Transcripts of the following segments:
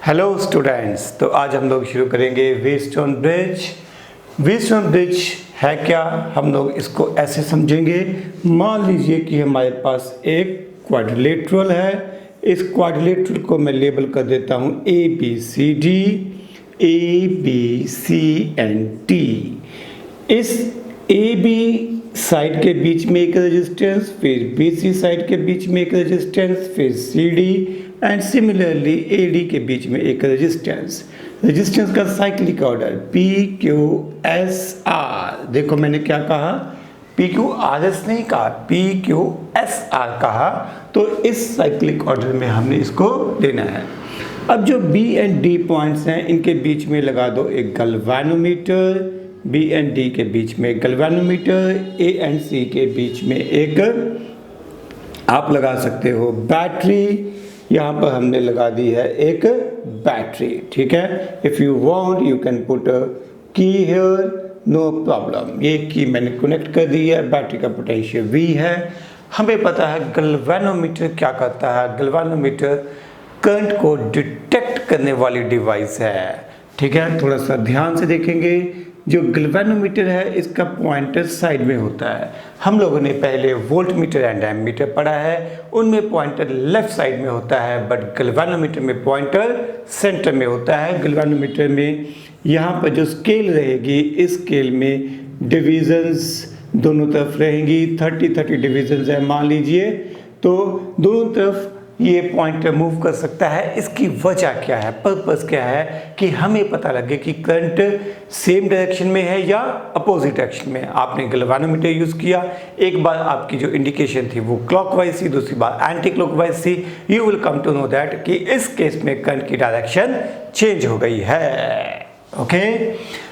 Hello students, तो आज हम लोग शुरू करेंगे व्हीटस्टोन ब्रिज। व्हीटस्टोन ब्रिज है क्या, हम लोग इसको ऐसे समझेंगे। मान लीजिए कि हमारे पास एक क्वाड्रिलेटरल है। इस क्वाड्रिलेटरल को मैं लेबल कर देता हूँ ABCD, ABCD। इस AB साइड के बीच में एक रेजिस्टेंस, फिर BC साइड के बीच में एक रेजिस्टेंस, फिर CD एंड सिमिलरली AD के बीच में एक रेजिस्टेंस का साइक्लिक ऑर्डर PQSR। देखो मैंने क्या कहा, PQRS नहीं कहा, PQSR कहा। तो इस साइक्लिक ऑर्डर में हमने इसको लेना है। अब जो B एंड D पॉइंट्स हैं, इनके बीच में लगा दो एक गैल्वेनोमीटर, B एंड D के बीच में गैल्वेनोमीटर, A एंड C के बीच में एक आप लगा सकते हो बैटरी। यहाँ पर हमने लगा दी है एक बैटरी, ठीक है। If you want you can put a की हियर, नो प्रॉब्लम। ये की मैंने कनेक्ट कर दी है, बैटरी का पोटेंशियल V है। हमें पता है गैल्वेनोमीटर क्या करता है। गैल्वेनोमीटर करंट को डिटेक्ट करने वाली डिवाइस है, ठीक है। थोड़ा सा ध्यान से देखेंगे। जो गैल्वेनोमीटर है इसका पॉइंटर साइड में होता है। हम लोगों ने पहले वोल्टमीटर एंड एमीटर पढ़ा है, उनमें पॉइंटर लेफ्ट साइड में होता है, बट गैल्वेनोमीटर में पॉइंटर सेंटर में होता है। गैल्वेनोमीटर में यहाँ पर जो स्केल रहेगी, इस स्केल में डिविजन्स दोनों तरफ रहेंगी। 30 डिविजन्स है मान लीजिए, तो दोनों तरफ ये पॉइंटर मूव कर सकता है। इसकी वजह क्या है, पर्पस क्या है कि हमें पता लगे कि करंट सेम डायरेक्शन में है या अपोजिट डायरेक्शन में। आपने गैल्वेनोमीटर यूज़ किया, एक बार आपकी जो इंडिकेशन थी वो क्लॉकवाइज थी, दूसरी बार एंटी क्लॉकवाइज थी। You will come to know that कि इस केस में करंट की डायरेक्शन चेंज हो गई है। ओके,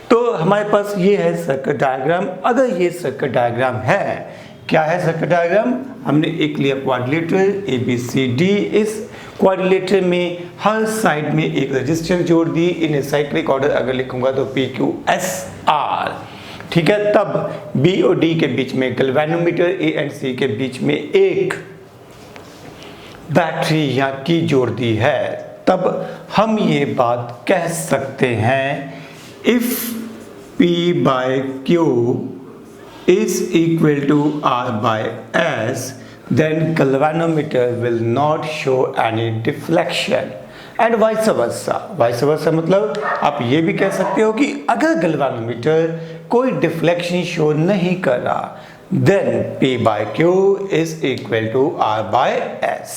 तो हमारे पास ये है सर्किट डायग्राम। अगर ये सर्किट डायग्राम है, क्या है सर्किट डायग्राम, हमने एक लिया क्वाड्रिलेटरल ABCD। इस क्वाड्रिलेटरल में हर साइड में एक रेजिस्टेंस जोड़ दी। इन्हें साइक्लिक ऑर्डर अगर लिखूंगा तो PQSR, ठीक है। तब B और D के बीच में गैल्वेनोमीटर, A एंड C के बीच में एक बैटरी या की जोड़ दी है। तब हम ये बात कह सकते हैं, if P/Q is equal to R/S, then galvanometer will not show any deflection and vice versa। vice versa मतलब आप ये भी कह सकते हो कि अगर गैल्वेनोमीटर कोई डिफ्लेक्शन शो नहीं कर रहा, then P/Q is equal to R/S।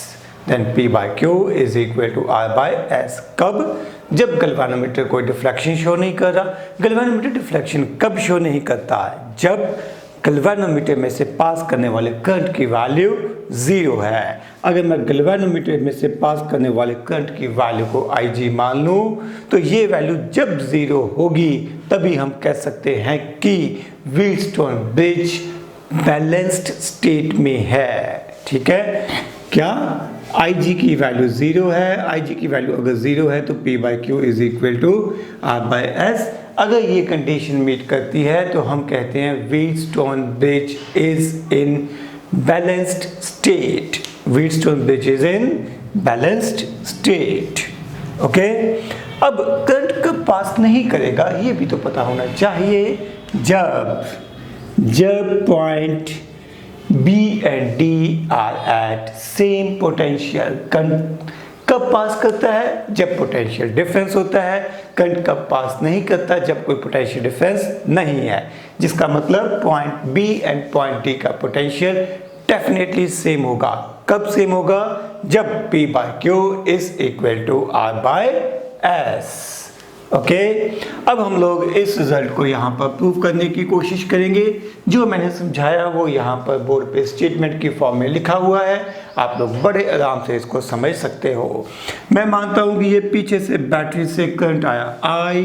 then P/Q is equal to R/S। कब? जब गैल्वेनोमीटर कोई डिफ्लेक्शन शो नहीं कर रहा। गैल्वेनोमीटर डिफ्लेक्शन कब शो नहीं करता है? जब गैल्वेनोमीटर में से पास करने वाले करंट की वैल्यू 0 है। अगर मैं गैल्वेनोमीटर में से पास करने वाले करंट की वैल्यू को IG मान लूँ, तो ये वैल्यू जब 0 होगी तभी हम कह सकते हैं कि व्हीटस्टोन ब्रिज बैलेंस्ड स्टेट में है, ठीक है। क्या IG की वैल्यू 0 है। IG की वैल्यू अगर 0 है तो P/Q is equal to R/S। अगर ये कंडीशन मीट करती है तो हम कहते हैं Wheatstone bridge is in balanced state. Wheatstone bridge is in balanced state. Okay, अब करंट कब पास नहीं करेगा ये भी तो पता होना चाहिए। जब point B and D are at same potential। Current कब पास करता है? जब पोटेंशियल डिफरेंस होता है। करंट कब पास नहीं करता? जब कोई पोटेंशियल डिफरेंस नहीं है, जिसका मतलब point B and point D का पोटेंशियल डेफिनेटली सेम होगा। कब सेम होगा? जब P/Q is equal to R/S। Okay, अब हम लोग इस रिजल्ट को यहाँ पर प्रूव करने की कोशिश करेंगे। जो मैंने समझाया वो यहाँ पर बोर्ड पे स्टेटमेंट की फॉर्म में लिखा हुआ है, आप लोग बड़े आराम से इसको समझ सकते हो। मैं मानता हूँ कि ये पीछे से बैटरी से करंट आया I,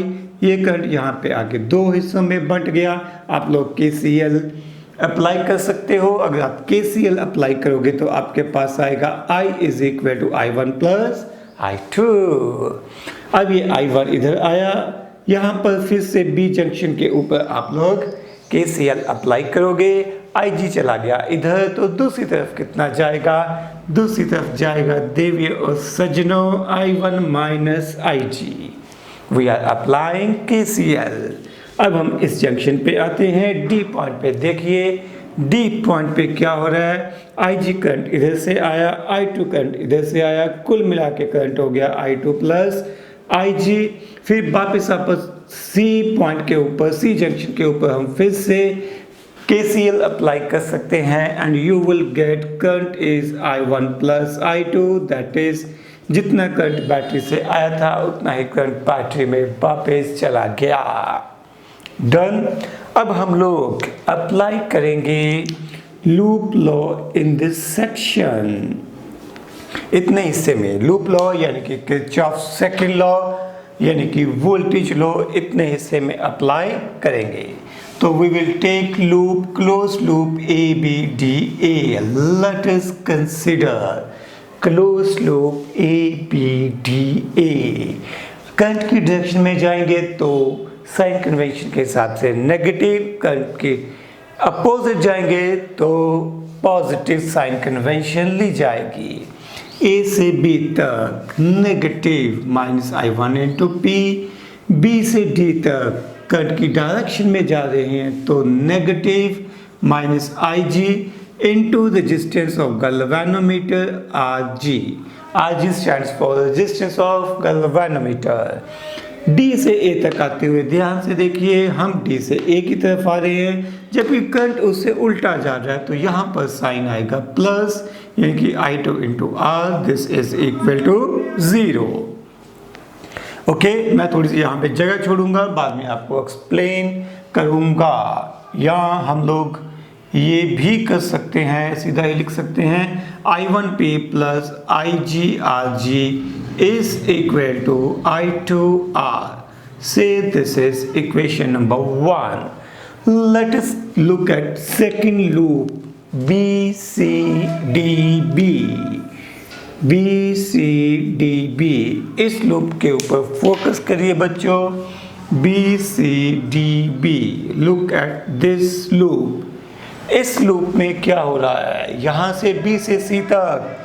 ये करंट यहाँ पे आके दो हिस्सों में बंट गया। आप लोग KCL अप्लाई कर सकते हो। अगर आप KCL अप्लाई करोगे तो आपके पास आएगा I is equal to I1 plus I2। अब ये I1 इधर आया, यहाँ पर फिर से B जंक्शन के ऊपर आप लोग KCL अप्लाई करोगे। IG चला गया इधर, तो दूसरी तरफ कितना जाएगा, दूसरी तरफ जाएगा देवियों और सज्जनों I1 minus IG। We are applying KCL। अब हम इस जंक्शन पे आते हैं, D पॉइंट पे देखिए, D पॉइंट पे क्या हो रहा है, IG करंट इधर से आया, I2 करंट इधर से आया, कुल मिला के करंट हो गया I2 प्लस IG। फिर वापस आपस C पॉइंट के ऊपर, C जंक्शन के ऊपर हम फिर से KCL अप्लाई कर सकते हैं and you will get current is I1 plus I2, that is जितना करंट बैटरी से आया था उतना ही करंट बैटरी में वापस चला गया। डन। अब हम लोग अप्लाई करेंगे loop law in this section. इतने हिस्से में लूप लॉ यानी कि किरचॉफ सेकंड लॉ यानी कि वोल्टेज लॉ इतने हिस्से में अप्लाई करेंगे। तो we will take loop, close loop ABDA। Let us consider close loop ABDA। Current की डायरेक्शन में जाएंगे तो साइन कन्वेंशन के हिसाब से नेगेटिव, करंट के अपोजिट जाएंगे तो पॉजिटिव साइन कन्वेंशन ली जाएगी। A से B तक negative minus I1 into P, B से D तक करंट की डायरेक्शन में जा रहे हैं तो negative minus IG into resistance of galvanometer RG। RG stands for resistance of galvanometer. D से A तक आते हुए ध्यान से देखिए, हम D से A की तरफ आ रहे हैं, जबकि करंट उससे उल्टा जा रहा है तो यहाँ पर साइन आएगा प्लस, यानी कि I2 into R, this is equal to 0। Okay, मैं थोड़ी सी यहाँ पे जगह छोड़ूंगा, बाद में आपको एक्सप्लेन करूँगा। यहाँ हम लोग ये भी कर सकते हैं, सीधा ही लिख सकते हैं I1P plus IGRG is equal to I2R. Say this is equation number 1. Let us look at second loop BCDB. BCDB इस लूप के ऊपर फोकस करिए बच्चों। BCDB, look at this loop. इस लूप में क्या हो रहा है, यहाँ से B से C तक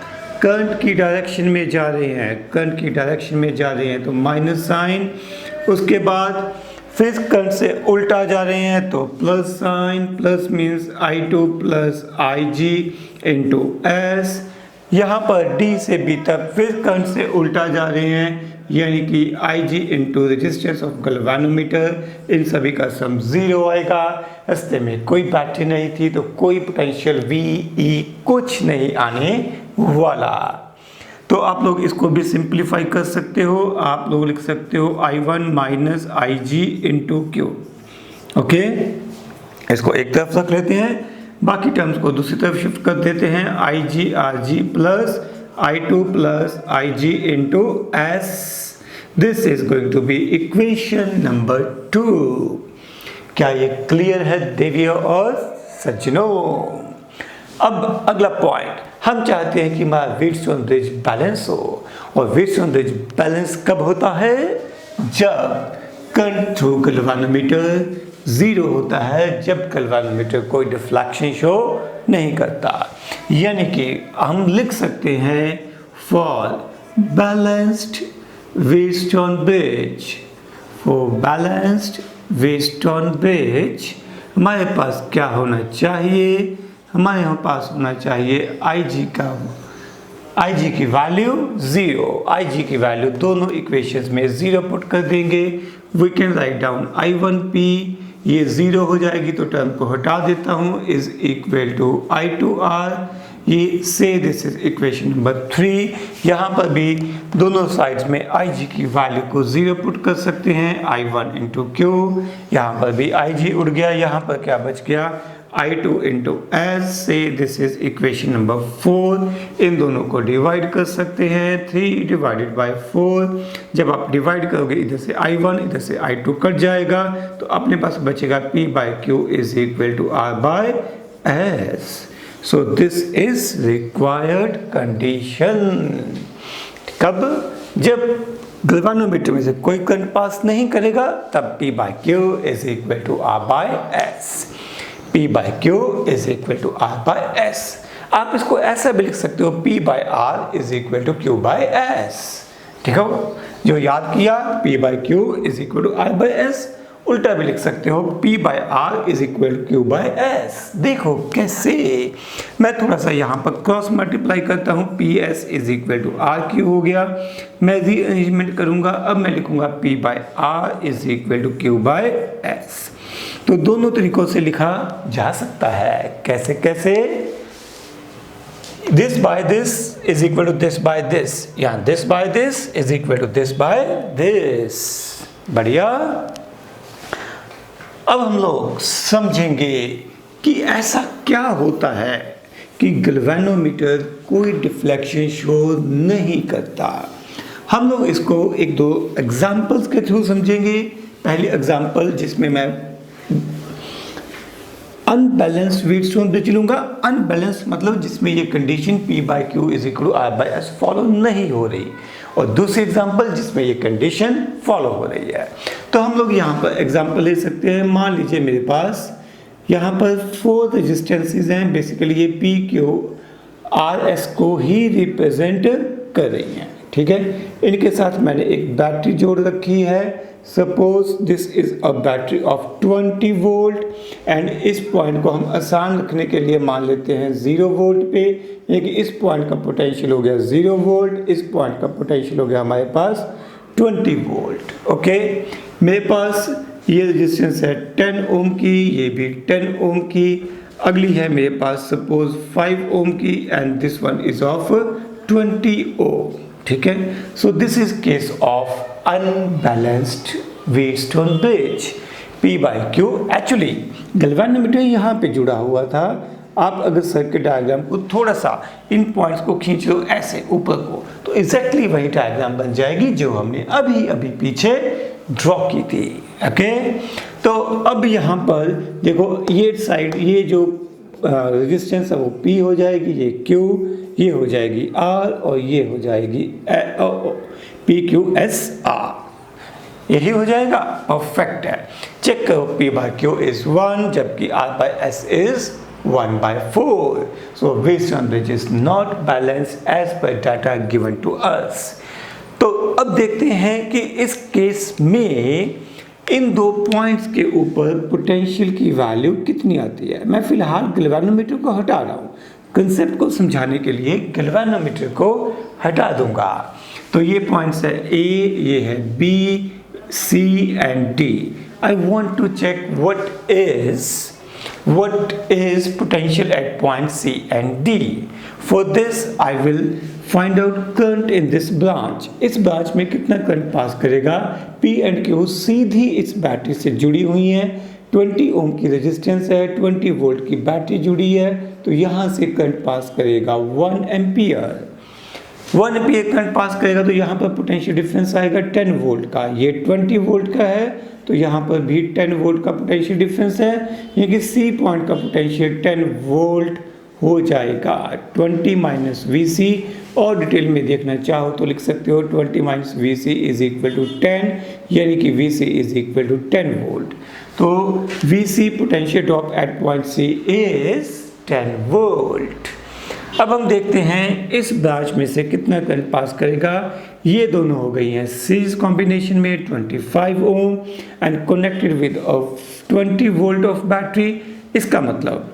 करंट की डायरेक्शन में जा रहे हैं, करंट की डायरेक्शन में जा रहे हैं तो माइनस साइन, उसके बाद फिर करंट से उल्टा जा रहे हैं तो plus sign, plus means I2 plus IG into S। यहाँ पर D से B तक फिर करंट से उल्टा जा रहे हैं यानी कि IG into resistance of galvanometer, इन सभी का सम 0 आएगा। रास्ते में कोई बैटरी नहीं थी तो कोई पोटेंशियल VE कुछ नहीं आने वाला। तो आप लोग इसको भी सिंप्लीफाई कर सकते हो, आप लोग लिख सकते हो I1 minus IG into Q। Okay, इसको एक तरफ रख लेते हैं, बाकी टर्म्स को दूसरी तरफ शिफ्ट कर देते हैं। IGRG plus I2 plus IG into S। This is going to be equation number 2। क्या ये क्लियर है देवियों और सज्जनों? अब अगला पॉइंट, हम चाहते हैं कि हमारा व्हीटस्टोन ब्रिज बैलेंस हो, और व्हीटस्टोन ब्रिज बैलेंस कब होता है, जब करंट थ्रू गैल्वेनोमीटर 0 होता है, जब गैल्वेनोमीटर कोई डिफ्लेक्शन शो नहीं करता। यानी कि हम लिख सकते हैं for balanced Wheatstone bridge, for balanced Wheatstone bridge हमारे पास क्या होना चाहिए, हमारे यहाँ पास होना चाहिए IG की वैल्यू 0, IG की वैल्यू दोनों इक्वेशंस में 0 पुट कर देंगे। We can write down I1P, ये 0 हो जाएगी तो टर्म को हटा देता हूँ, इज इक्वल टू I2R। ये से दिस इज इक्वेशन नंबर 3। यहाँ पर भी दोनों साइड्स में IG की वैल्यू को 0 पुट कर सकते हैं, I1 इंटू Q। यहाँ पर भी IG उड़ गया, यहाँ पर क्या बच गया, I2 इंटू S। से दिस इज इक्वेशन नंबर 4। इन दोनों को डिवाइड कर सकते हैं, 3 डिवाइडेड बाय 4। जब आप डिवाइड करोगे इधर से I1 इधर से I2 कट जाएगा तो अपने पास बचेगा P by Q is equal to R by S। So this is required condition. कब, जब गैल्वेनोमीटर में से कोई करंट पास नहीं करेगा तब P by Q is equal to R by S। P by Q is equal to R by S। आप इसको ऐसा भी लिख सकते हो P by R is equal to Q by S। ठीक है, जो याद किया P by Q is equal to R by S, उल्टा भी लिख सकते हो P by R is equal to Q by S। देखो कैसे, मैं थोड़ा सा यहाँ पर क्रॉस मल्टीप्लाई करता हूँ, PS is equal to RQ हो गया। मैं रीअरेंजमेंट करूँगा, अब मैं लिखूँगा P by R is equal to Q by S। तो दोनों तरीकों से लिखा जा सकता है। कैसे कैसे? This by this is equal to this by this, या this by this is equal to this by this. बढ़िया। अब हम लोग समझेंगे कि ऐसा क्या होता है कि गैल्वेनोमीटर कोई डिफ्लेक्शन शो नहीं करता। हम लोग इसको एक दो एग्जाम्पल्स के थ्रू समझेंगे। पहली एग्जाम्पल जिसमें मैं अनबैलेंस व्हीटस्टोन ब्रिज लूंगा। अनबैलेंस मतलब जिसमें ये condition P by Q is equal to R by S follow नहीं हो रही, और दूसरी एग्जांपल जिसमें ये कंडीशन फॉलो हो रही है। तो हम लोग यहाँ पर एग्जांपल ले सकते हैं। मान लीजिए मेरे पास यहाँ पर 4 रेजिस्टेंसेस हैं, बेसिकली ये P Q R S को ही रिप्रेजेंट कर रही हैं। ठीक है, इनके साथ मैंने एक बैटरी जोड़ रखी है। Suppose this is a battery of 20 volt, and इस पॉइंट को हम आसान रखने के लिए मान लेते हैं 0 वोल्ट पे, यानी कि इस पॉइंट का पोटेंशियल हो गया 0 वोल्ट, इस पॉइंट का पोटेंशियल हो गया हमारे पास 20 वोल्ट। ओके, मेरे पास ये रेजिस्टेंस है 10 ओम की, ये भी 10 ओम की। अगली है मेरे पास सपोज 5 ओम की, and this one is of 20 ओम। ठीक है, सो this is case of unbalanced Wheatstone bridge. P by Q actually galvanometer यहाँ पे जुड़ा हुआ था। आप अगर सर्किट डायग्राम को थोड़ा सा इन पॉइंट्स को खींच लो ऐसे ऊपर को, तो एग्जैक्टली वही डायग्राम बन जाएगी जो हमने अभी अभी पीछे ड्रॉ की थी। ओके, तो अब यहाँ पर देखो, ये साइड ये जो रेजिस्टेंस है वो P हो जाएगी, ये Q, ये हो जाएगी R, और ये हो जाएगी PQSR। यही हो जाएगा, परफेक्ट है। चेक करो, P बाई Q इज 1 जबकि R by S is 1 by 4. So Wheatstone bridge is not balanced as per data given to us. तो अब देखते हैं कि इस केस में इन दो पॉइंट्स के ऊपर पोटेंशियल की वैल्यू कितनी आती है। मैं फिलहाल गैल्वेनोमीटर को हटा रहा हूँ, कंसेप्ट को समझाने के लिए गैल्वेनोमीटर को हटा दूंगा। तो ये पॉइंट्स है A, ये है B, C and D. I want to check what is potential at point C and D. For this I will find out current in this branch. इस ब्रांच में कितना करंट पास करेगा। P and Q सीधी इस battery से जुड़ी हुई हैं, 20 ओम की रेजिस्टेंस है, 20 वोल्ट की बैटरी जुड़ी है, तो यहाँ से करंट पास करेगा 1 एम्पियर। 1 एम्पियर करंट पास करेगा तो यहाँ पर पोटेंशियल डिफरेंस आएगा 10 वोल्ट का। ये 20 वोल्ट का है तो यहाँ पर भी 10 वोल्ट का पोटेंशियल डिफरेंस है, यानी कि सी पॉइंट का पोटेंशियल 10 वोल्ट हो जाएगा। 20 माइनस वी सी, और डिटेल में देखना चाहो तो लिख सकते हो 20 minus V C is equal to 10, यानी कि V C is equal to 10 volt. तो V C potential drop at point C is 10 volt. अब हम देखते हैं इस ब्रांच में से कितना करंट पास करेगा। ये दोनों हो गई हैं सीरीज कॉम्बिनेशन में 25 ohm and connected with 20 volt of battery. इसका मतलब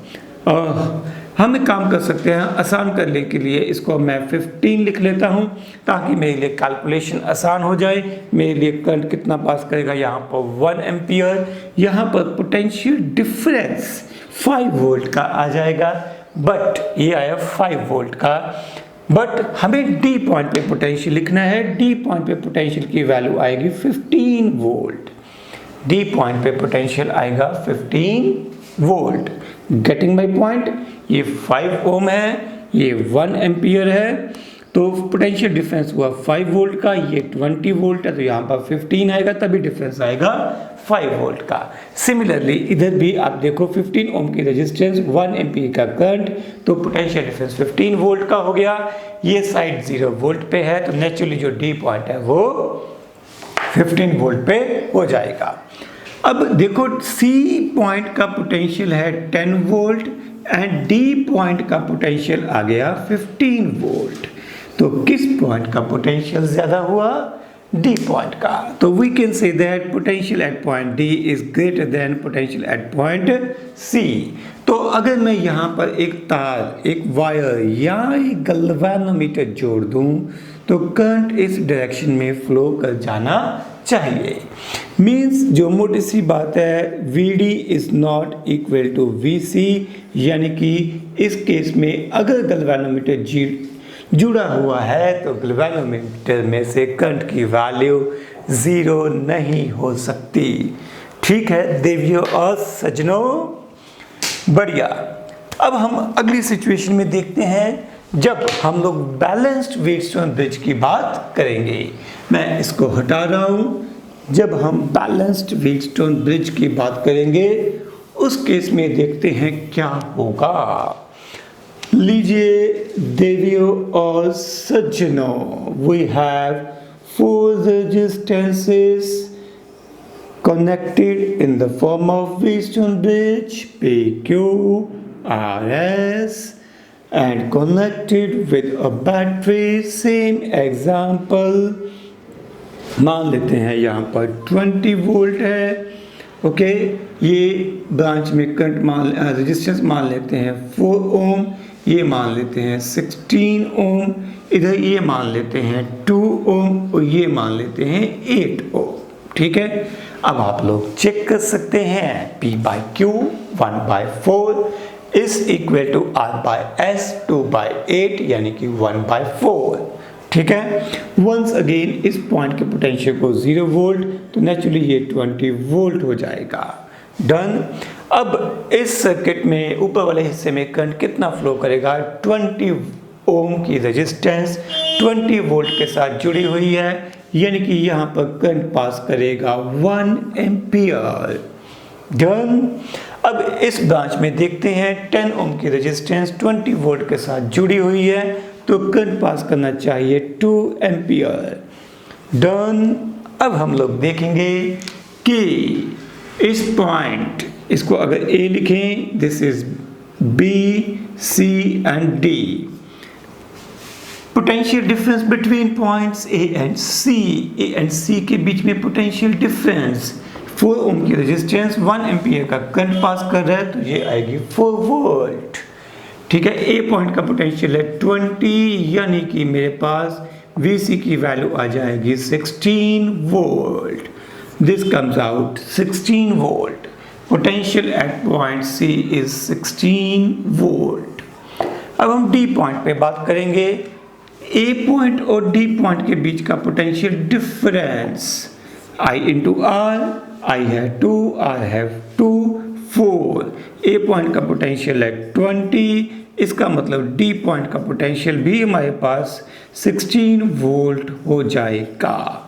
हम एक काम कर सकते हैं, आसान करने के लिए इसको मैं 15 लिख लेता हूँ ताकि मेरे लिए कैलकुलेशन आसान हो जाए। मेरे लिए करंट कितना पास करेगा, यहाँ पर 1 एम्पियर, यहाँ पर पोटेंशियल डिफरेंस 5 वोल्ट का आ जाएगा, बट ये आया 5 वोल्ट का। बट हमें डी पॉइंट पे पोटेंशियल लिखना है। डी पॉइंट पे पोटेंशियल की वैल्यू आएगी 15 वोल्ट। डी पॉइंट पे पोटेंशियल आएगा 15 वोल्ट। Getting my point. ये 5 ओम है, ये 1 एम्पियर है, तो पोटेंशियल डिफरेंस हुआ 5 वोल्ट का, ये 20 वोल्ट है, तो यहाँ पर 15 आएगा, तभी डिफरेंस आएगा 5 वोल्ट का। सिमिलरली इधर भी आप देखो 15 ओम की रेजिस्टेंस, 1 एम्पियर का करंट, तो पोटेंशियल डिफरेंस 15 वोल्ट का हो गया। ये साइड 0 वोल्ट पे है, तो नेचुरली जो डी पॉइंट है वो 15 वोल्ट पे हो जाएगा। अब देखो C पॉइंट का पोटेंशियल है 10 वोल्ट एंड D पॉइंट का पोटेंशियल आ गया 15 वोल्ट। तो किस पॉइंट का पोटेंशियल ज्यादा हुआ? D पॉइंट का। तो we can say that potential at point D is greater than potential at point C। तो अगर मैं यहाँ पर एक तार, एक वायर या एक गैल्वेनोमीटर जोड़ दूँ तो करंट इस डायरेक्शन में फ्लो कर जाना चाहिए। मीन्स जो मोटी सी बात है, VD is not equal to VC, यानी कि इस केस में अगर गैल्वेनोमीटर जुड़ा हुआ है तो गैल्वेनोमीटर में से करंट की वैल्यू 0 नहीं हो सकती। ठीक है देवियों और सज्जनों, बढ़िया। अब हम अगली सिचुएशन में देखते हैं जब हम लोग बैलेंस्ड व्हीटस्टोन ब्रिज की बात करेंगे। मैं इसको हटा रहा हूँ। जब हम बैलेंस्ड व्हीटस्टोन ब्रिज की बात करेंगे उस केस में देखते हैं क्या होगा। लीजिए देवियों और सज्जनों, we have 4 resistances connected in the form of Wheatstone bridge PQ, RS and connected with a battery। Same example, मान लेते हैं यहाँ पर 20 वोल्ट है। ओके, ये ब्रांच में करंट रेजिस्टेंस मान लेते हैं 4 ओम, ये मान लेते हैं 16 ओम, इधर ये मान लेते हैं 2 ओम और ये मान लेते हैं 8 ओम। ठीक है, अब आप लोग चेक कर सकते हैं P/Q 1/4 is equal to R/S 2/8 यानी कि 1/4। ठीक है, वंस अगेन इस पॉइंट के पोटेंशियल को 0 वोल्ट, तो नेचुरली ये 20 वोल्ट हो जाएगा। डन। अब इस सर्किट में ऊपर वाले हिस्से में करंट कितना फ्लो करेगा? 20 ओम की रेजिस्टेंस 20 वोल्ट के साथ जुड़ी हुई है, यानी कि यहाँ पर करंट पास करेगा 1 एम्पियर। डन। अब इस ब्रांच में देखते हैं 10 ओम की रेजिस्टेंस 20 वोल्ट के साथ जुड़ी हुई है, तो करंट पास करना चाहिए 2 एम्पियर। डन। अब हम लोग देखेंगे कि इस पॉइंट, इसको अगर A लिखें, this is B, C and D। Potential difference between points A and C, A and C के बीच में पोटेंशियल डिफरेंस 4 ओम की रेजिस्टेंस 1 एम्पियर का करंट पास कर रहा है, तो ये आएगी 4 वोल्ट। ठीक है, A पॉइंट का पोटेंशियल है 20, यानी कि मेरे पास VC की वैल्यू आ जाएगी 16 volt. This comes out 16 volt. Potential at point C is 16 volt. अब हम D पॉइंट पे बात करेंगे। A पॉइंट और D पॉइंट के बीच का potential difference I into R, I है 2, R है 2, 4। A पॉइंट का पोटेंशियल है 20, इसका मतलब D पॉइंट का पोटेंशियल भी हमारे पास 16 वोल्ट हो जाएगा।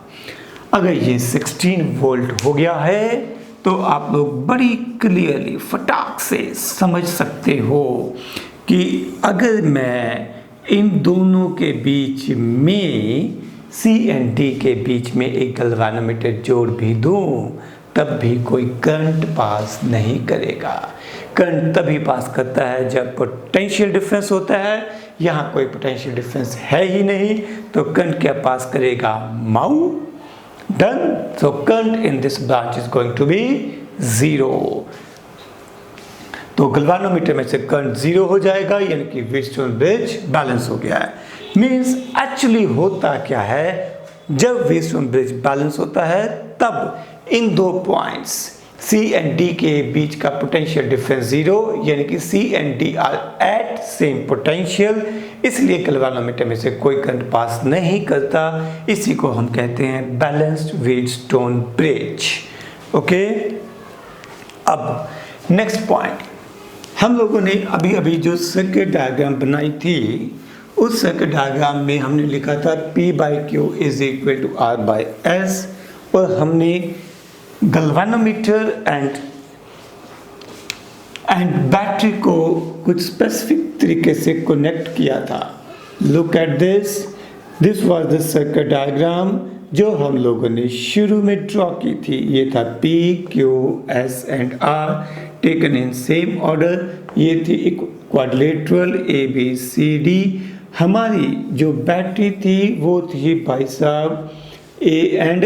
अगर ये 16 वोल्ट हो गया है तो आप लोग बड़ी क्लियरली फटाक से समझ सकते हो कि अगर मैं इन दोनों के बीच में C एंड D के बीच में एक गैल्वेनोमीटर जोड़ भी दूं तब भी कोई करंट पास नहीं करेगा। करंट तभी पास करता है जब पोटेंशियल डिफरेंस होता है। यहाँ कोई पोटेंशियल डिफरेंस है ही नहीं, तो करंट क्या पास करेगा? माउ। Done. So current in this branch is going to be 0। तो गैल्वेनोमीटर में से करंट 0 हो जाएगा, यानी कि व्हीटस्टोन ब्रिज बैलेंस हो गया है। मीन्स एक्चुअली होता क्या है, जब व्हीटस्टोन ब्रिज बैलेंस होता है तब इन दो पॉइंट्स C एंड D के बीच का पोटेंशियल डिफरेंस 0, यानी कि C and D are at same potential, इसलिए गैल्वेनोमीटर में से कोई करंट पास नहीं करता। इसी को हम कहते हैं बैलेंस्ड व्हीटस्टोन ब्रिज। ओके, अब नेक्स्ट पॉइंट, हम लोगों ने अभी अभी जो सर्किट डायग्राम बनाई थी, उस सर्किट डायग्राम में हमने लिखा था P/Q is equal to R/S, और हमने गैल्वेनोमीटर एंड बैटरी को कुछ स्पेसिफिक तरीके से कनेक्ट किया था। Look at this was the circuit diagram जो हम लोगों ने शुरू में ड्रॉ की थी, ये था P, Q, S and R taken in same order. ये थी एक क्वाड्रिलेटरल ABCD। हमारी जो बैटरी थी वो थी भाई साहब A एंड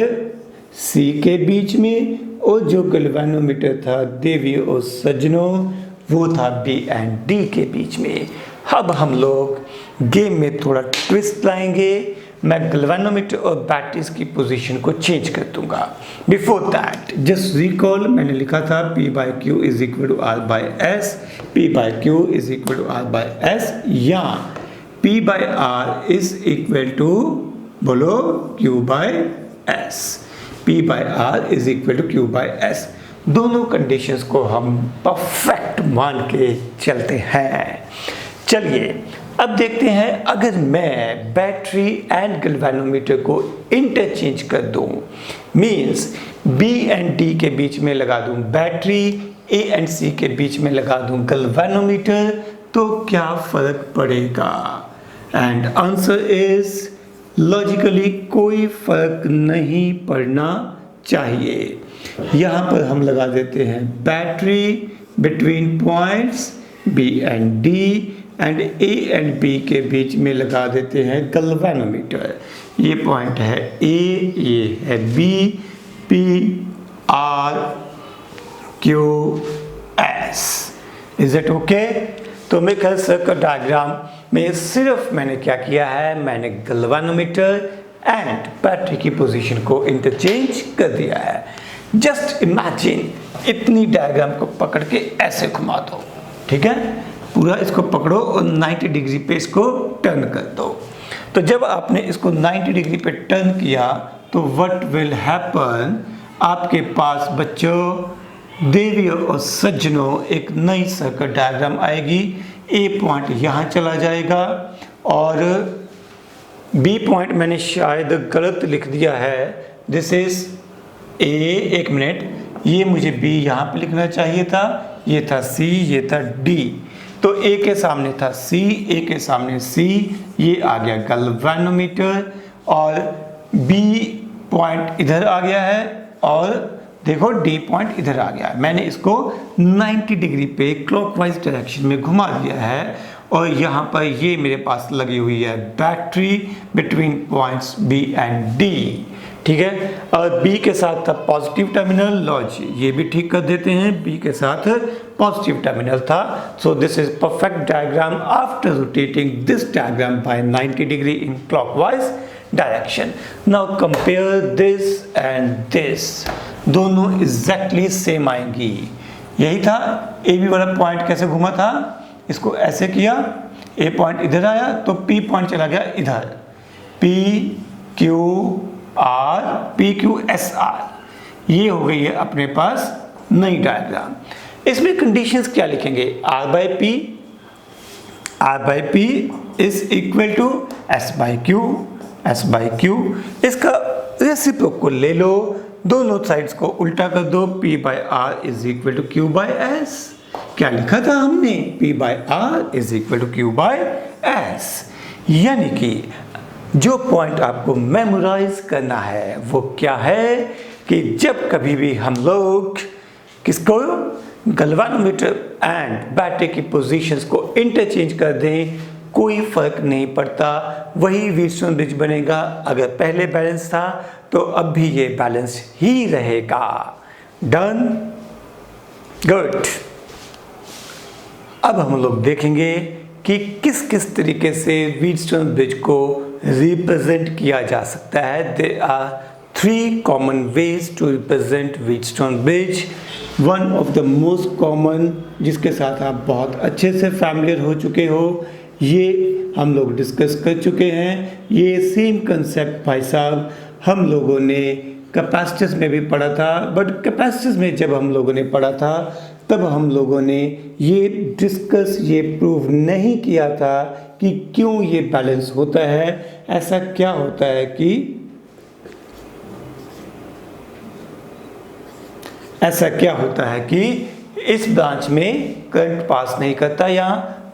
C के बीच में, और जो गैल्वेनोमीटर था देवियों और सज्जनों वो था B एंड D के बीच में। अब हम लोग गेम में थोड़ा ट्विस्ट लाएंगे। मैं गैल्वेनोमीटर और बैटरीज की पोजीशन को चेंज कर दूंगा। बिफोर दैट जस्ट रिकॉल, मैंने लिखा था P by Q is equal to R by S, P by Q is equal to R by S, या P by R is equal to बोलो Q by S, P by R is equal to Q by S। दोनों conditions को हम perfect मान के चलते हैं। चलिए अब देखते हैं, अगर मैं बैटरी एंड गैल्वेनोमीटर को इंटरचेंज कर दूं, मींस B एंड D के बीच में लगा दूं बैटरी, A एंड C के बीच में लगा दूं गैल्वेनोमीटर, तो क्या फर्क पड़ेगा? एंड आंसर इज लॉजिकली कोई फर्क नहीं पड़ना चाहिए। यहाँ पर हम लगा देते हैं battery between points B and D, and A and B के बीच में लगा देते हैं गैल्वेनोमीटर। ये पॉइंट है A, ये है B, P, R, Q, S। Is it okay? तो मेरे ख्याल सर्किट डायग्राम में सिर्फ मैंने क्या किया है, मैंने गैल्वेनोमीटर एंड बैटरी की पोजीशन को इंटरचेंज कर दिया है। जस्ट इमेजिन, इतनी डायग्राम को पकड़ के ऐसे घुमा दो, ठीक है, पूरा इसको पकड़ो और 90 डिग्री पे इसको टर्न कर दो। तो जब आपने इसको 90 डिग्री पे टर्न किया तो व्हाट विल हैपन, आपके पास बच्चों देवियों और सज्जनों एक नई सर्किट डायग्राम आएगी। A पॉइंट यहाँ चला जाएगा और B पॉइंट मैंने शायद गलत लिख दिया है, दिस इज A, एक मिनट, ये मुझे B यहाँ पे लिखना चाहिए था, ये था C, ये था D। तो A के सामने था C, A के सामने C, ये आ गया गैल्वेनोमीटर, और B पॉइंट इधर आ गया है और देखो D पॉइंट इधर आ गया है। मैंने इसको 90 डिग्री पे क्लॉकवाइज डायरेक्शन में घुमा दिया है, और यहाँ पर ये मेरे पास लगी हुई है battery between points B and D, ठीक है। और B के साथ था पॉजिटिव टर्मिनल, लॉज ये भी ठीक कर देते हैं, B के साथ पॉजिटिव टर्मिनल था। So this is perfect diagram after rotating this diagram by 90 degree in clockwise direction. Now compare this and this, दोनों एग्जैक्टली सेम आएंगी। यही था AB वाला पॉइंट कैसे घुमा था, इसको ऐसे किया, A पॉइंट इधर आया तो P पॉइंट चला गया इधर, P Q R, P Q S R, ये हो गई है अपने पास नई डायग्राम। इसमें कंडीशंस क्या लिखेंगे, R by P is equal to S by Q। इसका रेसिप्रोकल ले लो, दोनों साइड्स को उल्टा कर दो, P by R is equal to Q by S। क्या लिखा था हमने, P by R is equal to Q by S। यानी कि जो पॉइंट आपको मेमोराइज करना है वो क्या है कि जब कभी भी हम लोग किसको, गैल्वेनोमीटर एंड बैटरी की पोजीशंस को इंटरचेंज कर दें, कोई फर्क नहीं पड़ता, वही व्हीटस्टोन ब्रिज बनेगा। अगर पहले बैलेंस था तो अब भी ये बैलेंस ही रहेगा। Done, good. अब हम लोग देखेंगे कि किस किस तरीके से व्हीटस्टोन ब्रिज को रिप्रेजेंट किया जा सकता है। There are 3 common ways to represent Wheatstone bridge. One of the most common, जिसके साथ आप बहुत अच्छे से फैमिलियर हो चुके हो, ये हम लोग डिस्कस कर चुके हैं। ये सेम कंसेप्ट भाई साहब हम लोगों ने कैपेसिटर्स में भी पढ़ा था, बट कैपेसिटर्स में जब हम लोगों ने पढ़ा था तब हम लोगों ने ये डिस्कस, ये प्रूव नहीं किया था कि क्यों ये बैलेंस होता है। ऐसा क्या होता है कि इस ब्रांच में करंट पास नहीं करता या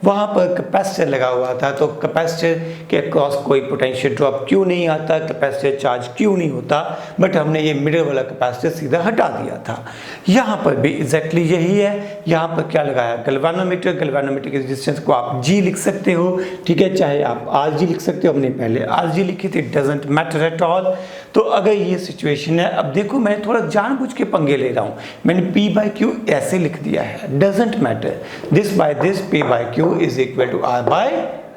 वहाँ पर कैपेसिटर लगा हुआ था, तो कैपेसिटर के अक्रॉस कोई पोटेंशियल ड्रॉप क्यों नहीं आता, कैपेसिटर चार्ज क्यों नहीं होता, बट हमने ये मिडल वाला कैपेसिटर सीधा हटा दिया था। यहाँ पर भी एग्जैक्टली यही है। यहाँ पर क्या लगाया, गैल्वेनोमीटर। गैल्वेनोमीटर के रेजिस्टेंस को आप जी लिख सकते हो, ठीक है, चाहे आप आर जी लिख सकते हो, हमने पहले आर जी लिखी थी, डजेंट मैटर एट ऑल। तो अगर ये सिचुएशन है, अब देखो मैं थोड़ा जानबूझ के पंगे ले रहा हूँ, मैंने P बाई क्यू ऐसे लिख दिया है, doesn't matter, this by this P by Q is equal to R by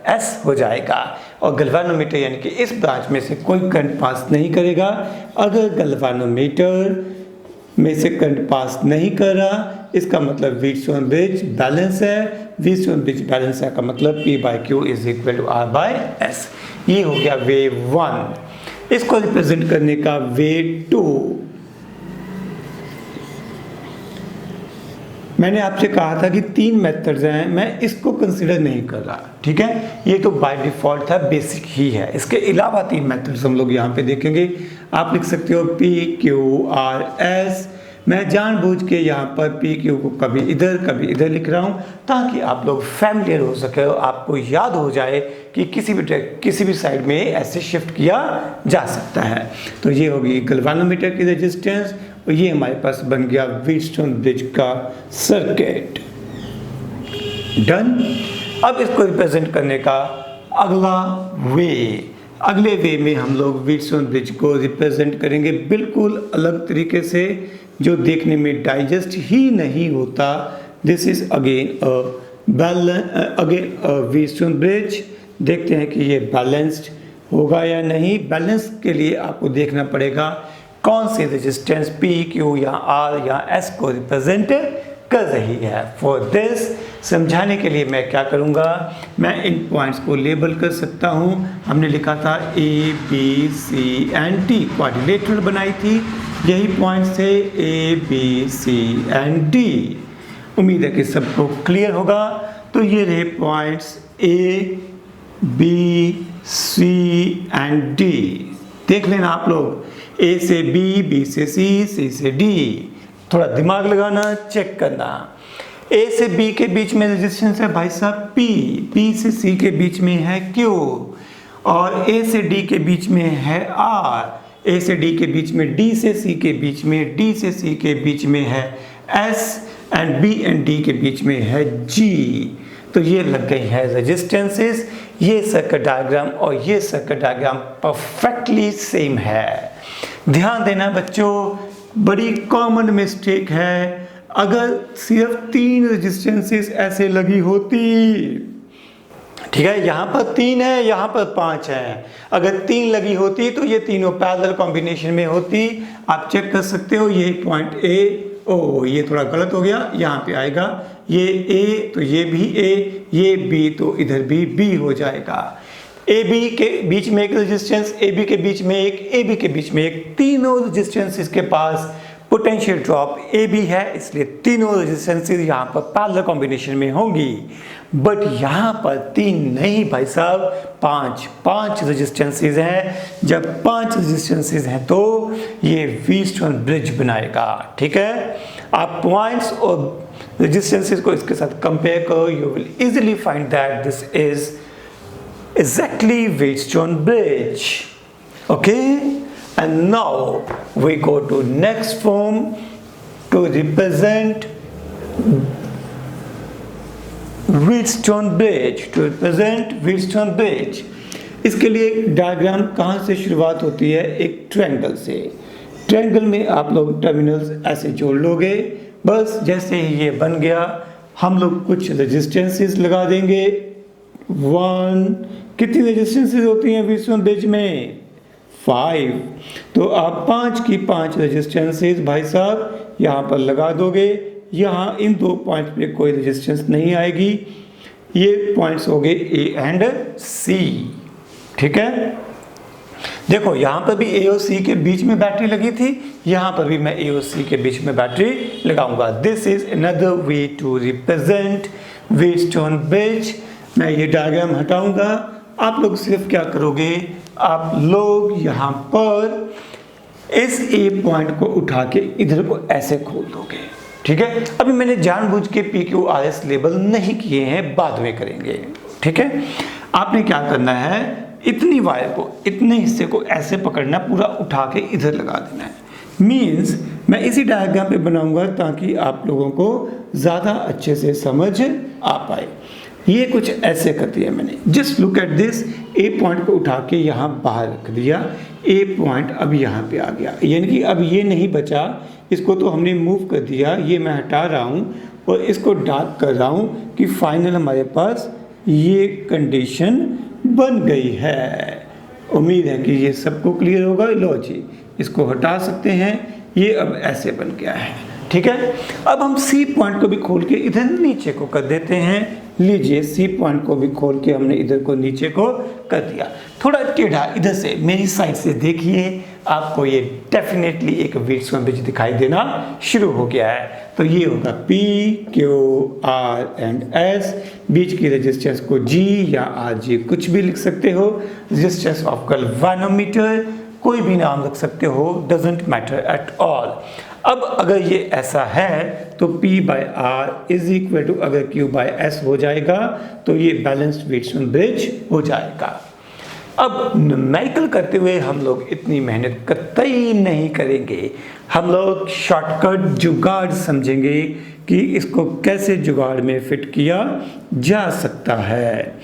S हो जाएगा। और गैल्वेनोमीटर यानी कि इस ब्रांच में से कोई करंट पास नहीं करेगा। अगर गैल्वेनोमीटर में से करंट पास नहीं कर रहा, इसका मतलब व्हीटस्टोन ब्रिज बैलेंस है। व्हीटस्टोन ब्रिज बैलेंस है का मतलब P by Q is equal to R by S। ये हो गया वे 1। इसको रिप्रेजेंट करने का वे 2, मैंने आपसे कहा था कि 3 मेथड्स हैं, मैं इसको कंसिडर नहीं कर रहा, ठीक है, ये तो बाय डिफॉल्ट था, बेसिक ही है। इसके अलावा 3 मेथड्स हम लोग यहाँ पे देखेंगे। आप लिख सकते हो PQRS। मैं जानबूझ के यहाँ पर PQ को कभी इधर लिख रहा हूँ ताकि आप लोग फैमिलियर हो सके, आपको याद हो जाए कि किसी भी साइड में ऐसे शिफ्ट किया जा सकता है। तो ये होगी गैल्वेनोमीटर की रेजिस्टेंस और ये हमारे पास बन गया व्हीटस्टोन ब्रिज का सर्किट। डन। अब इसको रिप्रेजेंट करने का अगले वे में हम लोग व्हीटस्टोन ब्रिज को रिप्रेजेंट करेंगे बिल्कुल अलग तरीके से, जो देखने में डाइजेस्ट ही नहीं होता। This is again Wheatstone bridge. देखते हैं कि ये बैलेंस्ड होगा या नहीं। बैलेंस के लिए आपको देखना पड़ेगा कौन सी रेजिस्टेंस P, Q या R या S को रिप्रेजेंट कर रही है। फॉर दिस समझाने के लिए मैं क्या करूँगा, मैं इन पॉइंट्स को लेबल कर सकता हूँ। हमने लिखा था A, B, C and D, quadrilateral बनाई थी, यही पॉइंट्स थे A, B, C and D। उम्मीद है कि सबको क्लियर होगा। तो ये रहे points A, B, C and D। देख लेना आप लोग, A से B, B से C, C से D। थोड़ा दिमाग लगाना, चेक करना। A से B के बीच में रेजिस्टेंस है भाई साहब P, P से C के बीच में है Q, और A से D के बीच में है R, A से D के बीच में, D से C के बीच में, D से C के बीच में है S, and B and D के बीच में है G। तो ये लग गई है रेजिस्टेंसेस। ये सर्किट डायग्राम और ये सर्किट डायग्राम परफेक्टली सेम है। ध्यान देना बच्चों, बड़ी कॉमन मिस्टेक है, अगर सिर्फ 3 रेजिस्टेंसेस ऐसे लगी होती, ठीक है, यहाँ पर 3 है, यहाँ पर 5 है, अगर 3 लगी होती तो ये तीनों पैरेलल कॉम्बिनेशन में होती। आप चेक कर सकते हो, ये पॉइंट A, ओ ये थोड़ा गलत हो गया, यहाँ पे आएगा ये A तो ये भी A, ये B तो इधर भी B हो जाएगा। AB के बीच में एक रेजिस्टेंस, AB के बीच में एक, AB के बीच में एक, तीनों रेजिस्टेंसेस के पास पोटेंशियल ड्रॉप AB है, इसलिए तीनों रेजिस्टेंसेस यहाँ पर पैरेलल कॉम्बिनेशन में होंगी। बट यहाँ पर 3 नहीं भाई साहब, 5 रेजिस्टेंसेस हैं। जब 5 रेजिस्टेंसेस हैं तो ये व्हीटस्टोन ब्रिज बनाएगा, ठीक है। आप पॉइंट्स और रेजिस्टेंसेस को इसके साथ कंपेयर करो, you will easily find that this is exactly Wheatstone bridge. Okay, and now we go to next form to represent Wheatstone bridge, इसके लिए डायग्राम कहाँ से शुरुआत होती है, एक ट्रायंगल से। ट्रायंगल में आप लोग टर्मिनल्स ऐसे जोड़ लोगे, बस जैसे ही ये बन गया हम लोग कुछ रेजिस्टेंसेस लगा देंगे। 1, कितनी रेजिस्टेंसेस होती हैं व्हीटस्टोन ब्रिज में? 5। तो आप 5 की 5 रेजिस्टेंसेस भाई साहब यहाँ पर लगा दोगे। यहाँ इन 2 पॉइंट्स पे कोई रेजिस्टेंस नहीं आएगी। ये पॉइंट्स हो गए A एंड C, ठीक है। देखो यहाँ पर भी A और C के बीच में बैटरी लगी थी, यहाँ पर भी मैं A और C के बीच में बैटरी लगाऊंगा। This is another way to represent Wheatstone bridge. मैं ये डायग्राम हटाऊंगा, आप लोग सिर्फ क्या करोगे, आप लोग यहाँ पर इस A पॉइंट को उठा के इधर को ऐसे खोल दोगे, ठीक है, अभी मैंने जानबूझ के PQRS लेबल नहीं किए हैं, बाद में करेंगे। ठीक है, आपने क्या करना है, इतनी वायर को, इतने हिस्से को ऐसे पकड़ना, पूरा उठा के इधर लगा देना है। मीन्स मैं इसी डायग्राम पे बनाऊंगा ताकि आप लोगों को ज़्यादा अच्छे से समझ आ पाए। ये कुछ ऐसे कर दिया मैंने, just look at this. A point को उठा के यहाँ बाहर रख दिया, ए पॉइंट अब यहाँ पे आ गया, यानी कि अब ये नहीं बचा, इसको तो हमने मूव कर दिया, ये मैं हटा रहा हूँ और इसको डार्क कर रहा हूँ कि फाइनल हमारे पास ये कंडीशन बन गई है। उम्मीद है कि ये सबको क्लियर होगा। लो जी, इसको हटा सकते हैं, ये अब ऐसे बन गया है। ठीक है, अब हम सी पॉइंट को भी खोल के इधर नीचे को कर देते हैं। लीजिए, सी पॉइंट को भी खोल के हमने इधर को नीचे को कर दिया। थोड़ा टेढ़ा इधर से मेरी साइड से देखिए, आपको ये डेफिनेटली एक व्हीटस्टोन ब्रिज दिखाई देना शुरू हो गया है। तो ये होगा P, Q, R and S। बीच की रेजिस्टेंस को G या RG कुछ भी लिख सकते हो। रेजिस्टेंस ऑफ गैल्वेनोमीटर कोई भी नाम रख सकते हो, डजेंट मैटर एट ऑल। अब अगर ये ऐसा है तो P/R इज इक्वल टू, अगर Q/S हो जाएगा तो ये बैलेंस्ड व्हीटस्टोन ब्रिज हो जाएगा। अब न्यूमेरिकल करते हुए हम लोग इतनी मेहनत कतई नहीं करेंगे, हम लोग शॉर्टकट जुगाड़ समझेंगे कि इसको कैसे जुगाड़ में फिट किया जा सकता है।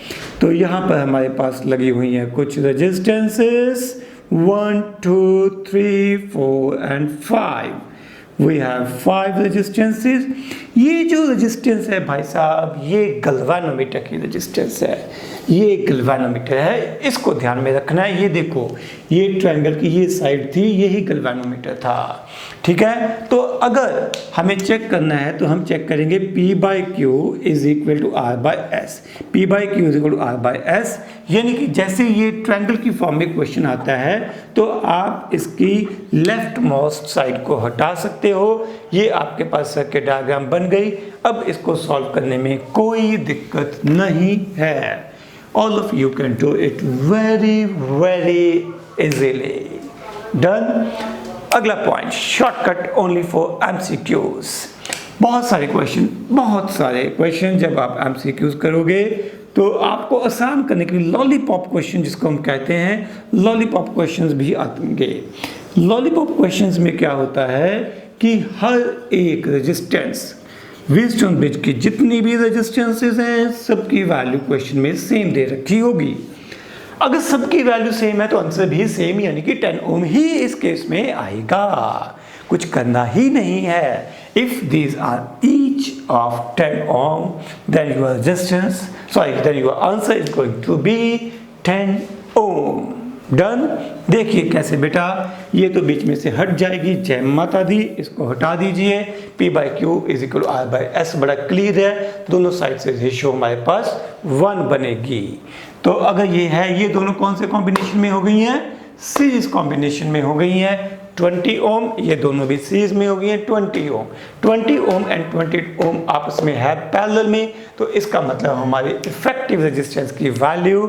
तो यहाँ पर हमारे पास लगी हुई हैं कुछ resistances 1, 2, 3, 4 and 5। We have 5 resistances. ये जो रेजिस्टेंस है भाई साहब, ये गैल्वेनोमीटर की रेजिस्टेंस है, ये गैल्वेनोमीटर है, इसको ध्यान में रखना है। ये देखो, ये ट्रायंगल की ये साइड थी, यही गैल्वेनोमीटर था। ठीक है, तो अगर हमें चेक करना है तो हम चेक करेंगे P/Q is equal to R/S। P/Q is equal to R/S, यानी कि जैसे ये ट्रायंगल की फॉर्म में क्वेश्चन आता है तो आप इसकी लेफ्ट मोस्ट साइड को हटा सकते हो। ये आपके पास सर्किट डायग्राम बन गई। अब इसको सॉल्व करने में कोई दिक्कत नहीं है। All of you can do it very very easily. Done? अगला point, shortcut only for MCQs। बहुत सारे क्वेश्चन जब आप MCQs करोगे तो आपको आसान करने के लिए लॉलीपॉप क्वेश्चन, जिसको हम कहते हैं, लॉलीपॉप क्वेश्चंस भी आएंगे। लॉलीपॉप क्वेश्चंस में क्या होता है कि हर एक रेजिस्टेंस, व्हीटस्टोन ब्रिज की जितनी भी रेजिस्टेंसेस हैं, सबकी वैल्यू क्वेश्चन में सेम दे रखी होगी। अगर सबकी वैल्यू सेम है तो आंसर भी सेम, यानी कि 10 ओम ही इस केस में आएगा, कुछ करना ही नहीं है। If these are each of 10 ohm then your answer is going to be 10 ohm. Done? देखिए कैसे बेटा, ये तो बीच में से हट जाएगी, जय माता दी, इसको हटा दीजिए। P/Q is equal to R/S, बड़ा क्लियर है, दोनों साइड से रेशियो हमारे पास 1 बनेगी। तो अगर ये है, ये दोनों कौन से कॉम्बिनेशन में हो गई हैं? सीरीज कॉम्बिनेशन में हो गई हैं। 20 ओम, ये दोनों भी सीरीज में हो गई हैं 20 ओम। 20 ओम एंड 20 ओम आपस में है पैरेलल में, तो इसका मतलब हमारी इफेक्टिव रेजिस्टेंस की वैल्यू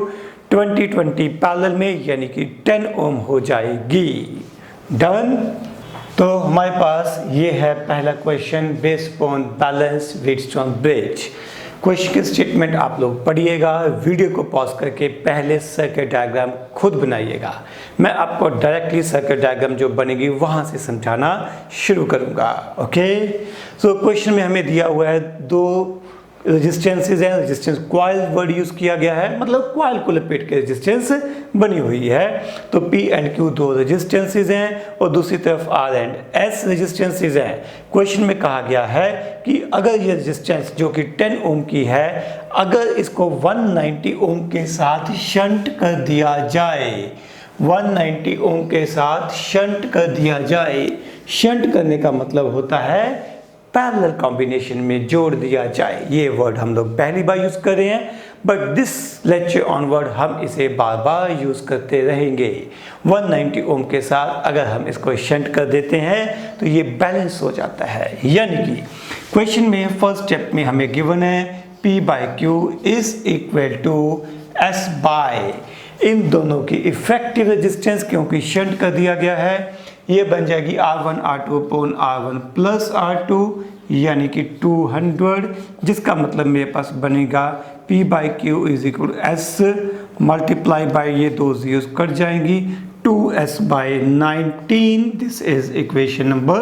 20 पैरेलल में, यानी कि 10 ओम हो जाएगी। डन? तो हमारे पास ये है पहला question, based on balanced Wheatstone bridge. Question की स्टेटमेंट आप लोग पढ़िएगा, वीडियो को पॉज करके पहले सर्किट डायग्राम खुद बनाइएगा। मैं आपको डायरेक्टली सर्किट डायग्राम जो बनेगी वहां से समझाना शुरू करूंगा। ओके, सो क्वेश्चन में हमें दिया हुआ है 2 रेजिस्टेंसेज हैं, रेजिस्टेंस कॉइल वर्ड यूज किया गया है, मतलब कॉइल को लपेट के रेजिस्टेंस बनी हुई है। तो P एंड Q 2 रेजिस्टेंसेज हैं और दूसरी तरफ R एंड S रेजिस्टेंसेज हैं। क्वेश्चन में कहा गया है कि अगर ये रेजिस्टेंस जो कि 10 ओम की है, अगर इसको 190 ओम के साथ शंट कर दिया जाए, 190 ओम के साथ शंट कर दिया जाए, शंट करने का मतलब होता है पैरेलल कॉम्बिनेशन में जोड़ दिया जाए। ये वर्ड हम लोग पहली बार यूज कर रहे हैं, बट दिस लेक्चर ऑनवर्ड हम इसे बार बार यूज करते रहेंगे। 190 ओम के साथ अगर हम इसको शंट कर देते हैं तो ये बैलेंस हो जाता है, यानी कि क्वेश्चन में फर्स्ट स्टेप में हमें गिवन है P/Q is equal to S by इन दोनों की इफेक्टिव रेजिस्टेंस, क्योंकि शंट कर दिया गया है, ये बन जाएगी R1 R2 upon R1 plus R2, यानी कि 200, जिसका मतलब मेरे पास बनेगा P by Q is equal S multiply by ये दो जीरोस कट जाएंगी 2s by 19। This is equation number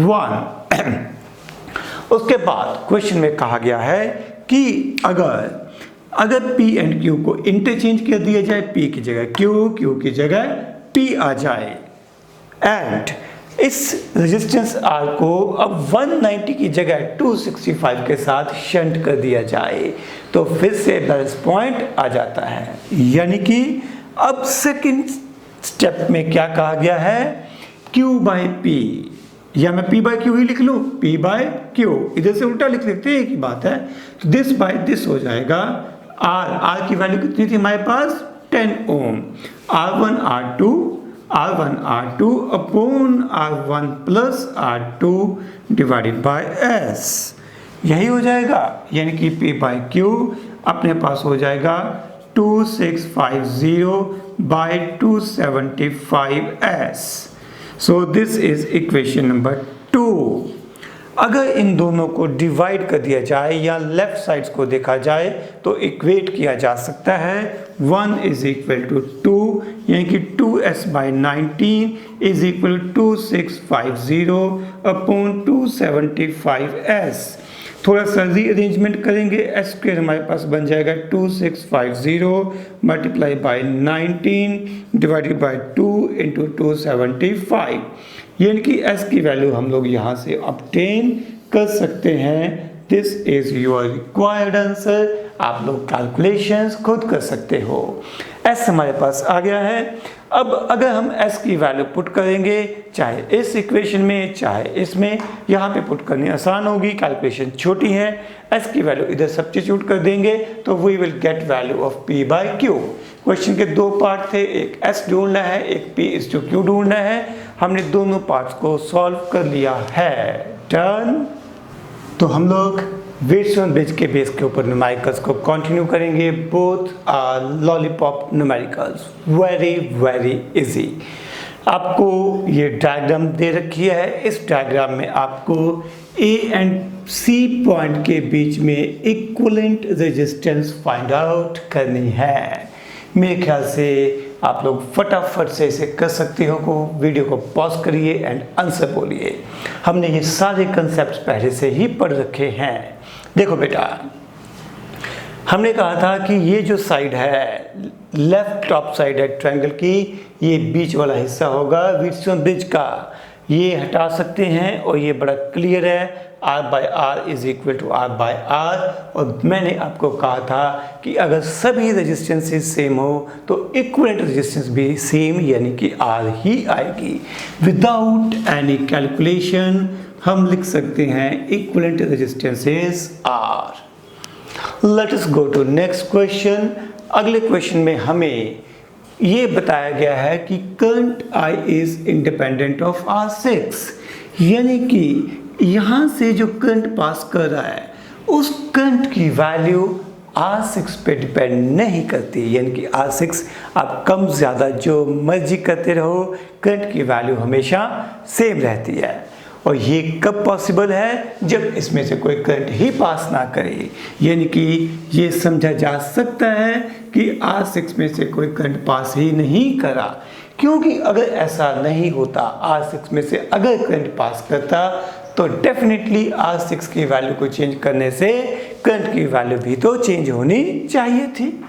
1। उसके बाद क्वेश्चन में कहा गया है कि अगर P एंड Q को इंटरचेंज कर दिया जाए, P की जगह Q की जगह P आ जाए एंड इस रेजिस्टेंस R को अब 190 की जगह 265 के साथ शंट कर दिया जाए तो फिर से बैलेंस पॉइंट आ जाता है। यानी कि अब सेकंड स्टेप में क्या कहा गया है, Q बाई P, या मैं P बाई क्यू ही लिख लूँ, P बाई क्यू, इधर से उल्टा लिख लेते हैं, एक ही बात है। तो दिस बाई दिस हो जाएगा R की वैल्यू कितनी थी हमारे पास 10 ओम, R1 R2 upon R1 plus R2 divided by S, यही हो जाएगा। यानी कि P बाई क्यू अपने पास हो जाएगा 2650 by 275S। So this is equation number 2। अगर इन दोनों को डिवाइड कर दिया जाए या लेफ्ट साइड्स को देखा जाए तो इक्वेट किया जा सकता है 1 इज इक्वल टू 2, यानी कि 2s by 19 is equal 2650 upon 275s। थोड़ा सा रीअरेंजमेंट करेंगे, एस स्क्वायर हमारे पास बन जाएगा 2650 multiply by 19 divided by 2 into 275, यानी कि एस की वैल्यू हम लोग यहाँ से ऑब्टेन कर सकते हैं। This is your required answer. आप लोग कैलकुलेशंस खुद कर सकते हो। एस हमारे पास आ गया है। अब अगर हम s की वैल्यू पुट करेंगे, चाहे इस इक्वेशन में चाहे इसमें, यहाँ पे पुट करनी आसान होगी, कैलकुलेशन छोटी है। s की वैल्यू इधर सब्स्टिट्यूट कर देंगे तो we will get value of p by Q. Question के दो पार्ट थे, एक s ढूंढना है, एक p इज टू q ढूंढना है। हमने दोनों पार्ट्स को सॉल्व कर लिया है। डन। तो हम लोग वेट्स ब्रिज के बेस के ऊपर न्यूमेरिकल्स को कंटिन्यू करेंगे। Both are lollipop numericals, very very easy. आपको ये डायग्राम दे रखी है। इस डायग्राम में आपको A एंड C पॉइंट के बीच में इक्विवेलेंट रेजिस्टेंस फाइंड आउट करनी है। मेरे ख्याल से आप लोग फटाफट से इसे कर सकते हो। को वीडियो को पॉज करिए एंड आंसर बोलिए। हमने ये सारे कंसेप्ट पहले से ही पढ़ रखे हैं। देखो बेटा, हमने कहा था कि ये जो साइड है, लेफ्ट टॉप साइड है ट्रायंगल की, ये बीच वाला हिस्सा होगा व्हीटस्टोन ब्रिज का। ये हटा सकते हैं और ये बड़ा क्लियर है, R by R is equal to R by R. और मैंने आपको कहा था कि अगर सभी रेजिस्टेंसेस सेम हो तो इक्विवेलेंट रेजिस्टेंस भी सेम यानी कि R ही आएगी। विदाउट एनी कैलकुलेशन हम लिख सकते हैं equivalent resistances R। Let us go to next question. अगले क्वेश्चन में हमें ये बताया गया है कि current I is independent of R6, यानी कि यहाँ से जो करंट पास कर रहा है उस करंट की वैल्यू R6 पे डिपेंड नहीं करती, यानी कि R6 आप कम ज़्यादा जो मर्जी करते रहो, करंट की वैल्यू हमेशा सेम रहती है। और ये कब पॉसिबल है, जब इसमें से कोई करंट ही पास ना करे, यानी कि ये समझा जा सकता है कि R6 में से कोई करंट पास ही नहीं करा। क्योंकि अगर ऐसा नहीं होता, R6 में से अगर करंट पास करता तो डेफिनेटली R6 की वैल्यू को चेंज करने से करंट की वैल्यू भी तो चेंज होनी चाहिए थी।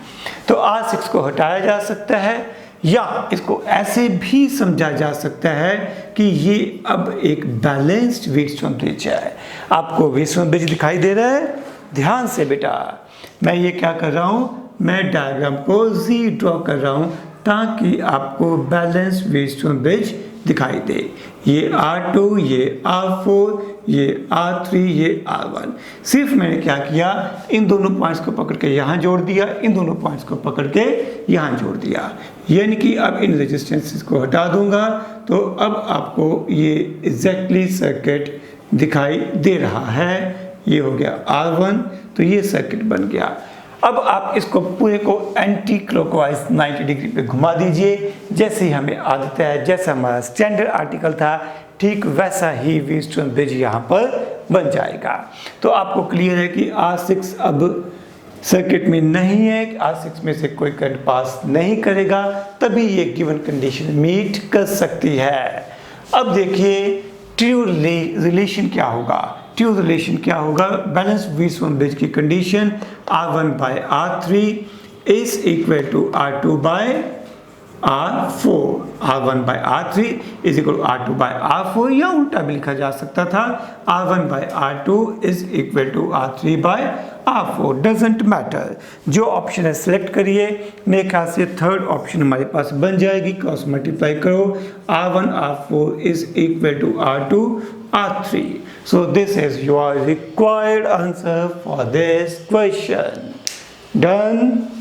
तो R6 को हटाया जा सकता है, या इसको ऐसे भी समझा जा सकता है कि ये अब एक बैलेंस्ड व्हीटस्टोन ब्रिज है। आपको व्हीटस्टोन ब्रिज दिखाई दे रहा है? ध्यान से बेटा, मैं ये क्या कर रहा हूँ, मैं डायग्राम को जी ड्रॉ कर रहा हूँ ताकि आपको बैलेंस्ड व्हीटस्टोन ब्रिज दिखाई दे। ये R2, ये R4, ये R3, ये R1। सिर्फ मैंने क्या किया, इन दोनों पॉइंट्स को पकड़ के यहाँ जोड़ दिया, इन दोनों पॉइंट्स को पकड़ के यहाँ जोड़ दिया। यानी कि अब इन रेजिस्टेंसेस को हटा दूंगा तो अब आपको ये एग्जैक्टली सर्किट दिखाई दे रहा है। ये हो गया R1, तो ये सर्किट बन गया। अब आप इसको पूरे को एंटी क्लॉकवाइज 90 डिग्री पे घुमा दीजिए, जैसे ही हमें आदत है, जैसा हमारा स्टैंडर्ड आर्टिकल था, ठीक वैसा ही व्हीटस्टोन ब्रिज यहाँ पर बन जाएगा। तो आपको क्लियर है कि R6 अब सर्किट में नहीं है, R6 में से कोई करंट पास नहीं करेगा, तभी ये गिवन कंडीशन मीट कर सकती है। अब देखिए ट्रू रिलेशन क्या होगा। ट्रू रिलेशन क्या होगा, बैलेंस व्हीटस्टोन ब्रिज की condition R1 by R3 is equal to R2 by R4। R1 by R3 is equal to R2 by R4, या उल्टा भी लिखा जा सकता था, R1 by R2 is equal to R3 by R4, doesn't matter. जो option है select करिए। मेरे ख्याल से थर्ड ऑप्शन हमारे पास बन जाएगी, क्रॉस मल्टीप्लाई करो, R1 R4 is equal to R2 R3। So this is your required answer for this question. Done.